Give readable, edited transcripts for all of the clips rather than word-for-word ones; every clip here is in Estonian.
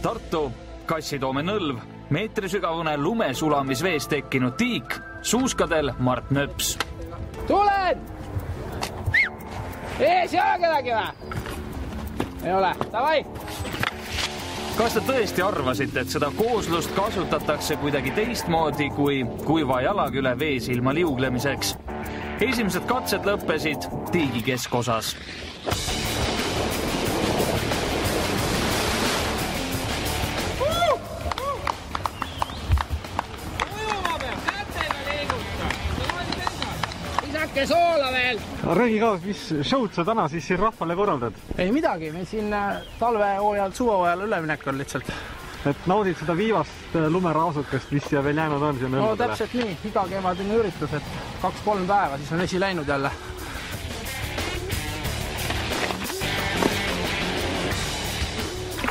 Tartu, Kassitoome nõlv, meetrisügavune lumesulamisvees tekkinud tiik, suuskadel Mart Nöps. Tulen! Ees ei ole kedagi või? Ei ole, davai! Kas te tõesti arvasite, et seda kooslust kasutatakse kuidagi teistmoodi kui kuiva jalaküle veesilma liuglemiseks? Esimesed katsed lõppesid tiigi keskosas. Isake soola veel! Räägi ka, mis show'd sa täna siis siin rahvale korraldad? Ei midagi, me siin talvehooajal, suvehooajal üleminek on lihtsalt. Et naudid seda viivast lumeraasukest, mis siia veel jäänud on? No täpselt nii, iga kevadine üritus, et 2-3 päeva, siis on vesi läinud jälle.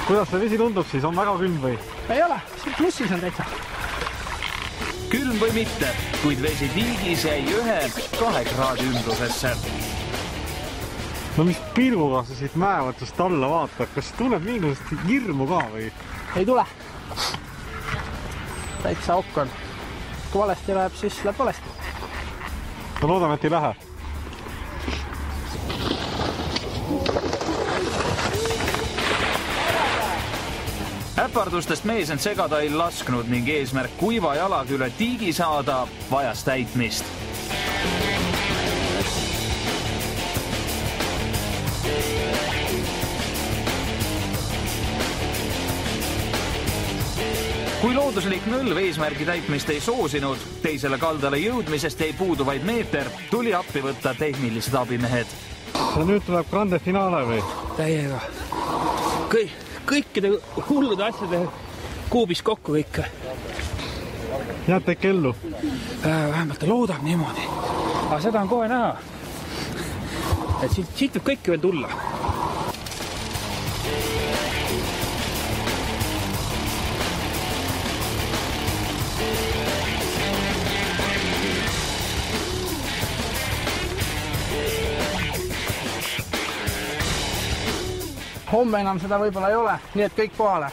Kuidas see vesi tundub siis? On väga külm või? Ei ole, siin plussis on täitsa. Külm või mitte, kuid vesi tiigis jäi 1-2 kraadi ümbrusesse. No mis pilguga sa siit mäevõtust alla vaatad? Kas tunned mingisugust hirmu ka või? Ei tule. Täitsa okk on. Kui valesti läheb, siis läheb valesti. No loodame, et ei lähe. Äpardustest mees end segada ei lasknud ning eesmärk kuiva jalaküle tiigi saada vajas täitmist. Kui looduslik nõlv eesmärgi täitmist ei soosinud, teisele kaldale jõudmisest jäi puudu vaid meeter, tuli appi võtta tehnilised abimehed. Ja nüüd tuleb grande finaale või? Täiega. Kõikide hullude asjade kuubis kokku kõik. Jääte ikka ellu? Vähemalt loodab niimoodi. Aga seda on kohe näha. Et siit võib kõike veel tulla. Homme enam seda võib-olla ei ole, nii et kõik kohale.